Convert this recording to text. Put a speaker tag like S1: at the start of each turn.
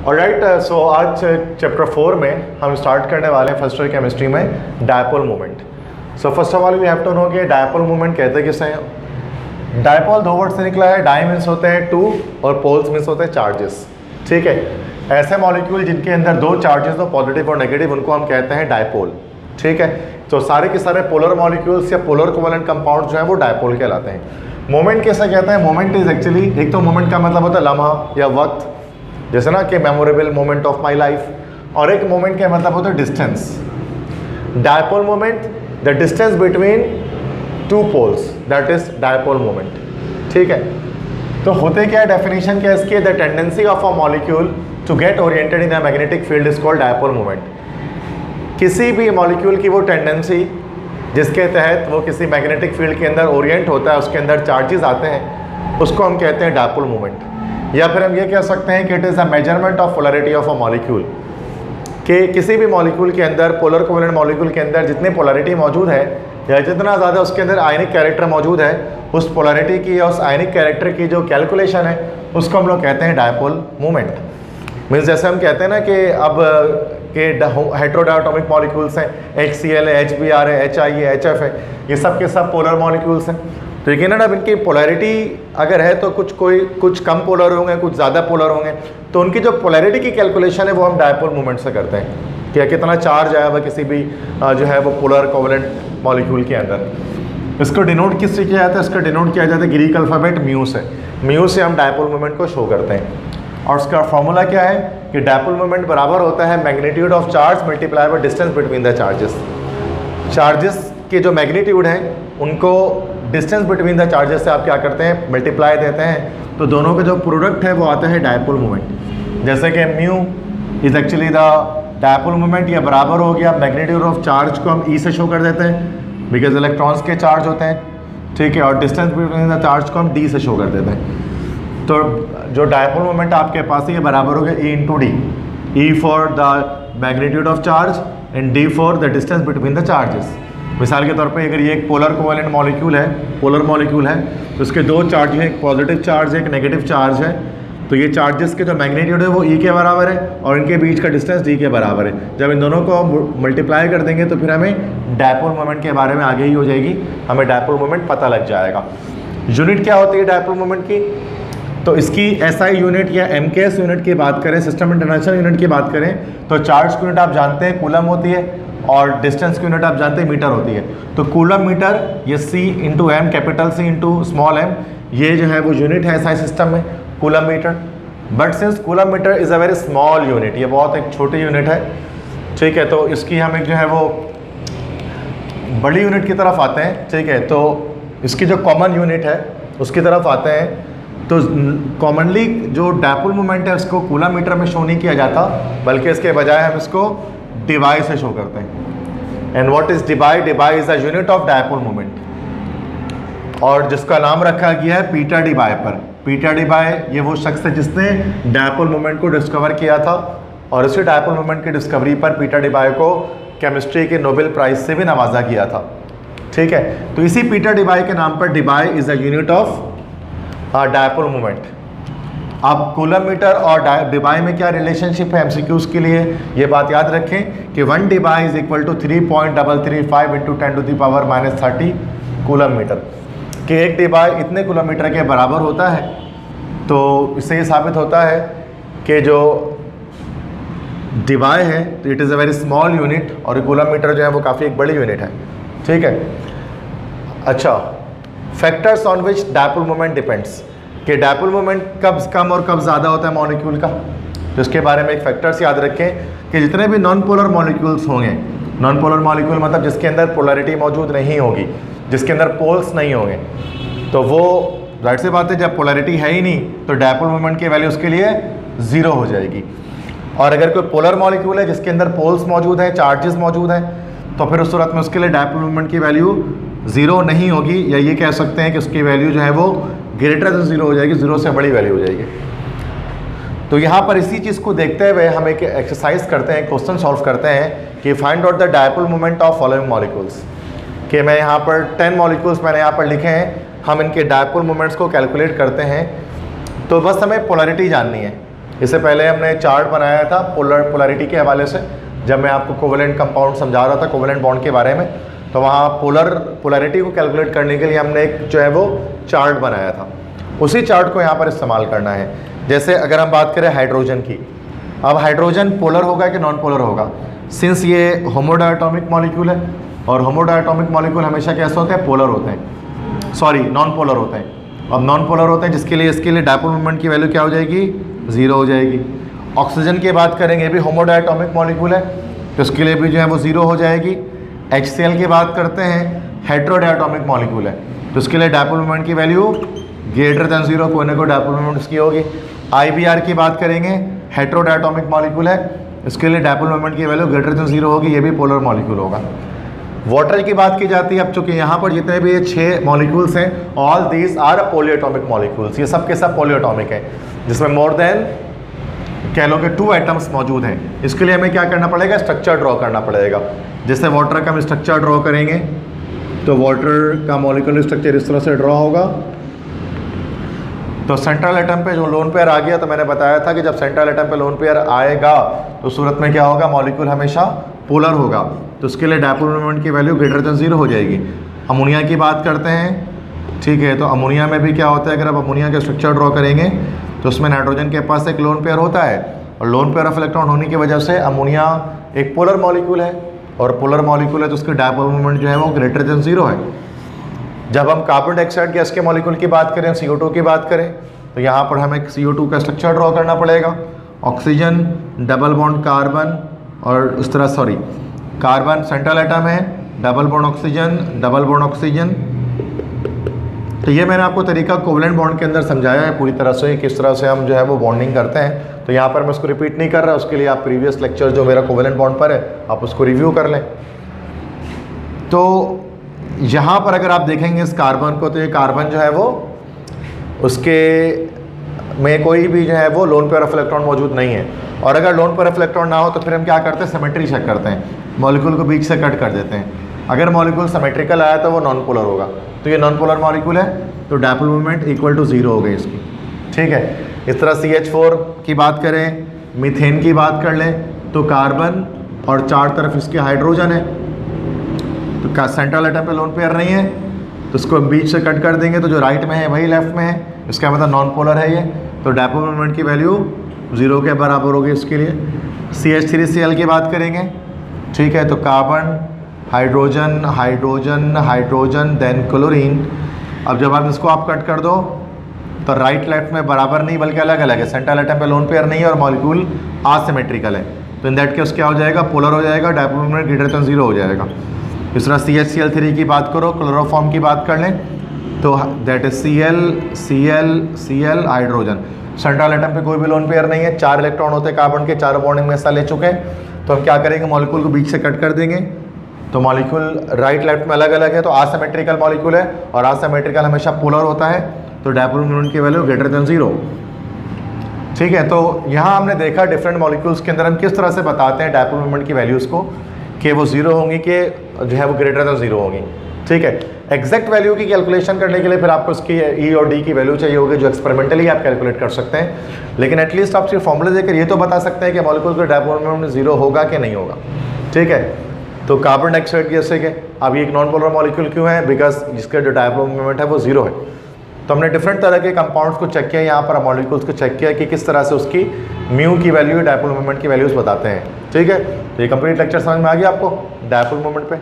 S1: Alright, सो आज chapter 4 में हम स्टार्ट करने वाले हैं फर्स्ट ईयर केमिस्ट्री में dipole moment. So first of all we have to know कि डायपोल मोमेंट कहते किसे हैं। डायपोल दो वर्ड से निकला है, डाई मीन्स होते हैं टू और पोल्स मीन्स होते हैं चार्जेस। ठीक है, ऐसे मॉलिक्यूल जिनके अंदर दो चार्जेस हो, पॉजिटिव और नेगेटिव, उनको हम कहते हैं डायपोल। ठीक है, तो सारे के सारे पोलर मॉलिक्यूल्स या पोलर कोवेलेंट कंपाउंड जो है वो डायपोल कहलाते हैं। मोमेंट कैसे कहते हैं? मोमेंट इज एक्चुअली, एक तो मोमेंट का मतलब होता है लम्हा या वक्त, जैसे ना कि memorable moment of my life, और एक मोमेंट का मतलब होता है distance. Dipole moment, the distance between two poles, that is dipole moment. ठीक है, तो होते क्या है, डेफिनेशन क्या है इसकी? The tendency of a molecule to get oriented in a magnetic field is called dipole moment. किसी भी मॉलिक्यूल की वो टेंडेंसी जिसके तहत वो किसी मैग्नेटिक फील्ड के अंदर ओरिएंट होता है, उसके अंदर चार्जेस आते हैं, उसको हम कहते हैं डायपोल मोमेंट। या फिर हम ये कह सकते हैं कि it is a measurement of polarity of a molecule, कि किसी भी मॉलिक्यूल के अंदर, पोलर कोवेलेंट मॉलिक्यूल के अंदर जितनी पोलैरिटी मौजूद है या जितना ज़्यादा उसके अंदर आयनिक कैरेक्टर मौजूद है, उस पोलैरिटी की या उस आयनिक कैरेक्टर की जो कैलकुलेशन है उसको हम लोग कहते हैं डायपोल मोमेंट। मीन्स जैसे हम कहते हैं ना कि अब के हेट्रोडायटोमिक मॉलिक्यूल्स हैं, HCl है, HBr है, HI है, HF है, ये सब के सब पोलर मॉलिक्यूल्स हैं। तो यकीन अब इनकी पोलैरिटी अगर है तो कुछ कम पोलर होंगे, कुछ ज़्यादा पोलर होंगे, तो उनकी जो पोलैरिटी की कैलकुलेशन है वो हम डायपोल मोमेंट से करते हैं कि कितना चार्ज आया हुआ किसी भी जो है वो पोलर कोवेलेंट मॉलिक्यूल के अंदर। इसको डिनोट किससे किया जाता है? इसका डिनोट किया जाता है ग्रीक अल्फ़ाबेट म्यू से। म्यू से हम डायपोल मोमेंट को शो करते हैं, और उसका फॉर्मूला क्या है कि डायपोल मोमेंट बराबर होता है magnitude of charge multiply by distance between the charges. Charges के जो मैग्नीट्यूड हैं उनको डिस्टेंस बिटवीन द चार्जेस से आप क्या करते हैं? मल्टीप्लाई देते हैं, तो दोनों का जो प्रोडक्ट है वो आता है डायपोल मोमेंट। जैसे कि mu is actually the dipole moment, या बराबर हो गया मैग्नीट्यूड ऑफ चार्ज को हम ई से शो कर देते हैं बिकॉज इलेक्ट्रॉन्स के चार्ज होते हैं। ठीक है, और डिस्टेंस बिटवीन द चार्ज को हम डी से शो कर देते हैं। तो जो डायपोल मोमेंट आपके पास है ये बराबर हो गया E into D, E for the magnitude of charge and D for the distance between the charges. मिसाल के तौर पे अगर ये एक पोलर कोवेलेंट मॉलिक्यूल है, तो इसके दो चार्ज हैं, एक पॉजिटिव चार्ज है, एक नेगेटिव चार्ज है, तो ये चार्जेस के जो मैग्नीट्यूड है वो ई के बराबर है और इनके बीच का डिस्टेंस डी के बराबर है। जब इन दोनों को मल्टीप्लाई कर देंगे तो फिर हमें डायपोल मोमेंट के बारे में आगे ही हो जाएगी, हमें डायपोल मोमेंट पता लग जाएगा। यूनिट क्या होती है डायपोल मोमेंट की? तो इसकी SI यूनिट या MKS यूनिट की बात करें, सिस्टम इंटरनेशनल यूनिट की बात करें, तो चार्ज की यूनिट आप जानते हैं कूलम होती है, और डिस्टेंस की यूनिट आप जानते हैं मीटर होती है। तो कूलम मीटर, ये C into M, capital C into small m, ये जो है वो यूनिट है SI सिस्टम में, coulomb metre. But since coulomb metre is a very small unit, ये बहुत एक छोटी यूनिट है। ठीक है, तो इसकी हम एक जो है वो बड़ी यूनिट की तरफ आते हैं। ठीक है, तो इसकी जो कॉमन यूनिट है उसकी तरफ आते हैं। तो कॉमनली जो डायपोल मोमेंट है उसको कूलम मीटर में शो नहीं किया जाता, बल्कि इसके बजाय हम इसको डिबाई से शो करते हैं। And what is Debye? Debye is a unit of dipole moment, और जिसका नाम रखा गया है पीटर डिबाई पर। पीटर डिबाई ये वो शख्स है जिसने डायपोल मोमेंट को डिस्कवर किया था, और इसी डायपोल मोमेंट की डिस्कवरी पर पीटर डिबाई को केमिस्ट्री के नोबेल प्राइज से भी नवाजा गया था। ठीक है, तो इसी पीटर डिबाई के नाम पर Debye is a unit of dipole moment. अब कूलम मीटर और डिबाई में क्या रिलेशनशिप है? MCQs के लिए ये बात याद रखें कि 1 Debye is equal to 3.335 into 10 to the power -30 coulomb metre, कि एक डिबाई इतने कूलम मीटर के बराबर होता है। तो इससे ये साबित होता है कि जो डिबाई है तो it is a very small unit, और कूलम मीटर जो है वो काफ़ी एक बड़ी यूनिट है। ठीक है, अच्छा, factors on which dipole moment depends, कि डायपोल मोमेंट कब कम और कब ज़्यादा होता है मॉलिक्यूल का, तो इसके बारे में एक फैक्टर्स याद रखें कि जितने भी नॉन पोलर मॉलिक्यूल्स होंगे, नॉन पोलर मॉलिक्यूल मतलब जिसके अंदर पोलैरिटी मौजूद नहीं होगी, जिसके अंदर पोल्स नहीं होंगे, तो वो जाहिर सी बात है जब पोलैरिटी है ही नहीं तो डायपोल मोमेंट की वैल्यू उसके लिए 0 हो जाएगी। और अगर कोई पोलर मॉलिक्यूल है जिसके अंदर पोल्स मौजूद हैं, चार्जेस मौजूद हैं, तो फिर उस सूरत में उसके लिए डायपोल मोमेंट की वैल्यू 0 नहीं होगी, या ये कह सकते हैं कि उसकी वैल्यू जो है वो ग्रेटर देन 0 हो जाएगी, 0 से बड़ी वैल्यू हो जाएगी। तो यहाँ पर इसी चीज़ को देखते हुए हम एक एक्सरसाइज करते हैं, क्वेश्चन सॉल्व करते हैं कि find out the dipole moment of following molecules. कि मैं यहाँ पर 10 मॉलिक्यूल्स मैंने यहाँ पर लिखे हैं, हम इनके डायपोल मोमेंट्स को कैलकुलेट करते हैं। तो बस हमें पोलैरिटी जाननी है इससे पहले हमने चार्ट बनाया था पोलैरिटी के हवाले से, जब मैं आपको कोवेलेंट कंपाउंड समझा रहा था, कोवेलेंट बॉन्ड के बारे में, तो वहाँ पोलैरिटी को कैलकुलेट करने के लिए हमने एक जो है वो चार्ट बनाया था। उसी चार्ट को यहाँ पर इस्तेमाल करना है। जैसे अगर हम बात करें हाइड्रोजन की, अब हाइड्रोजन पोलर होगा कि नॉन पोलर होगा? सिंस ये होमोडायटोमिक मॉलिक्यूल है, और होमोडायटोमिक मॉलिक्यूल हमेशा कैसे होते हैं? पोलर होते हैं, सॉरी नॉन पोलर होते हैं। अब नॉन पोलर होते हैं जिसके लिए इसके लिए डायपोल मोमेंट की वैल्यू क्या हो जाएगी? 0 हो जाएगी। ऑक्सीजन की बात करेंगे, ये भी होमोडायटोमिक मॉलिक्यूल है, तो इसके लिए भी जो है वो 0 हो जाएगी। HCl की बात करते हैं, हेट्रोडायटोमिक मॉलिक्यूल है, तो इसके लिए डायपोल मोमेंट की वैल्यू ग्रेटर देन 0, कोई ना कोई डायपोल मोमेंट इसकी होगी। IBr की बात करेंगे, हेट्रोडायटोमिक मॉलिक्यूल है, इसके लिए डायपोल मोमेंट की वैल्यू ग्रेटर देन 0 होगी, ये भी पोलर मॉलिक्यूल होगा। वाटर की बात की जाती है, अब चूंकि यहाँ पर जितने भी ये 6 मॉलिक्यूल्स हैं, all these are polyatomic molecules, ये सब के सब पॉलीएटॉमिक हैं, जिसमें मोर देन कह लो कि 2 एटम्स मौजूद हैं। इसके लिए हमें क्या करना पड़ेगा? स्ट्रक्चर ड्रॉ करना पड़ेगा। जैसे वाटर का हम स्ट्रक्चर ड्रॉ करेंगे, तो वाटर का मॉलिक्यूलर स्ट्रक्चर इस तरह से ड्रॉ होगा। तो सेंट्रल एटम पे जो लोन पेयर आ गया, तो मैंने बताया था कि जब सेंट्रल एटम पे लोन पेयर आएगा तो सूरत में क्या होगा? मॉलिक्यूल हमेशा पोलर होगा, तो उसके लिए डायपोल मोमेंट की वैल्यू ग्रेटर देन 0 हो जाएगी। अमोनिया की बात करते हैं, ठीक है, तो अमोनिया में भी क्या होता है? अगर आप अमोनिया का स्ट्रक्चर ड्रॉ करेंगे तो उसमें नाइट्रोजन के पास एक लोन पेयर होता है, और लोन पेयर ऑफ इलेक्ट्रॉन होने की वजह से अमोनिया एक पोलर मॉलिक्यूल है, और पोलर मॉलिक्यूल है तो उसकी डायपोल मोमेंट जो है वो ग्रेटर देन 0 है। जब हम कार्बन डाइऑक्साइड गैस के मॉलिक्यूल की बात करें, CO2 की बात करें, तो यहाँ पर हमें CO2 का स्ट्रक्चर ड्रॉ करना पड़ेगा। ऑक्सीजन, डबल बॉन्ड कार्बन, और इस तरह सॉरी कार्बन सेंट्रल एटम है, double bond oxygen, double bond oxygen. तो ये मैंने आपको तरीका कोवेलेंट बॉन्ड के अंदर समझाया है पूरी तरह से, किस तरह से हम जो है वो बॉन्डिंग करते हैं। तो यहाँ पर मैं उसको रिपीट नहीं कर रहा, उसके लिए आप प्रीवियस लेक्चर जो मेरा कोवेलेंट बॉन्ड पर है आप उसको रिव्यू कर लें। तो यहाँ पर अगर आप देखेंगे इस कार्बन को, तो ये कार्बन जो है वो उसके में कोई भी जो है वो लोन पेयर ऑफ इलेक्ट्रॉन मौजूद नहीं है, और अगर लोन पेयर ऑफ इलेक्ट्रॉन ना हो तो फिर हम क्या करते हैं? सिमेट्री चेक करते हैं, मॉलिक्यूल को बीच से कट कर देते हैं। अगर मॉलिक्यूल सिमेट्रिकल आया तो वो नॉन पोलर होगा, तो ये नॉन पोलर मॉलिक्यूल है, तो डायपोल मोमेंट इक्वल टू 0 हो गई इसकी, ठीक है। इस तरह CH4 की बात करें, मीथेन की बात कर लें, तो कार्बन और 4 तरफ इसके हाइड्रोजन है, तो सेंट्रल एटम पे लोन पेयर नहीं है, तो इसको बीच से कट कर देंगे, तो जो राइट में है वही लेफ्ट में है, इसका मतलब नॉन पोलर है ये, तो डायपोल मोमेंट की वैल्यू 0 के बराबर होगी इसके लिए। CH3Cl की बात करेंगे, ठीक है, तो carbon, hydrogen, hydrogen, hydrogen, then chlorine. अब जब आप इसको आप कट कर दो तो राइट लेफ्ट में बराबर नहीं बल्कि अलग अलग है, सेंट्रल एटम पे लोन पेयर नहीं है और मॉलिक्यूल आसिमेट्रिकल है, तो इन दैट केस क्या हो जाएगा? पोलर हो जाएगा, डायपोल मोमेंट ग्रेटर देन 0 हो जाएगा। इस तरह CHCl3 की बात करो, क्लोरोफॉर्म की बात कर लें, तो that is Cl hydrogen. Central atom पे कोई भी लोन पेयर नहीं है, 4 इलेक्ट्रॉन होते हैं कार्बन के, चारों बॉन्डिंग में हिस्सा ले चुके हैं, तो हम क्या करेंगे? मॉलिक्यूल को बीच से कट कर देंगे, तो मॉलिक्यूल राइट लेफ्ट में अलग अलग है, तो आसिमेट्रिकल मॉलिक्यूल है, और आसिमेट्रिकल हमेशा पोलर होता है, तो डायपोल मोमेंट की वैल्यू ग्रेटर देन 0, ठीक है। तो यहाँ हमने देखा डिफरेंट मॉलिक्यूल्स के अंदर हम किस तरह से बताते हैं डायपोल मोमेंट की वैल्यूज़ को, कि वो 0 होंगी कि जो है वो ग्रेटर देन 0 होंगी, ठीक है। एग्जैक्ट वैल्यू की कैलकुलेशन करने के लिए फिर आपको उसकी E और D की वैल्यू चाहिए होगी, जो एक्सपेरिमेंटली आप कैलकुलेट कर सकते हैं, लेकिन एटलीस्ट आप सिर्फ फॉर्मूले देकर ये तो बता सकते हैं कि मॉलिक्यूल का डायपोल मोमेंट 0 होगा कि नहीं होगा, ठीक है। तो कार्बन डाइऑक्साइड जैसे कि अब ये एक नॉन पोलर मॉलिक्यूल क्यों है? बिकॉज जिसका जो डायपोल मोमेंट है वो 0 है। तो हमने डिफरेंट तरह के कंपाउंड्स को चेक किया, यहाँ पर मॉलिक्यूल्स को चेक किया कि किस तरह से उसकी म्यू की वैल्यू, डायपोल मोमेंट की वैल्यूज़ बताते हैं, ठीक है। तो ये कंप्लीट लेक्चर समझ में आ गया आपको डायपोल मोमेंट पे।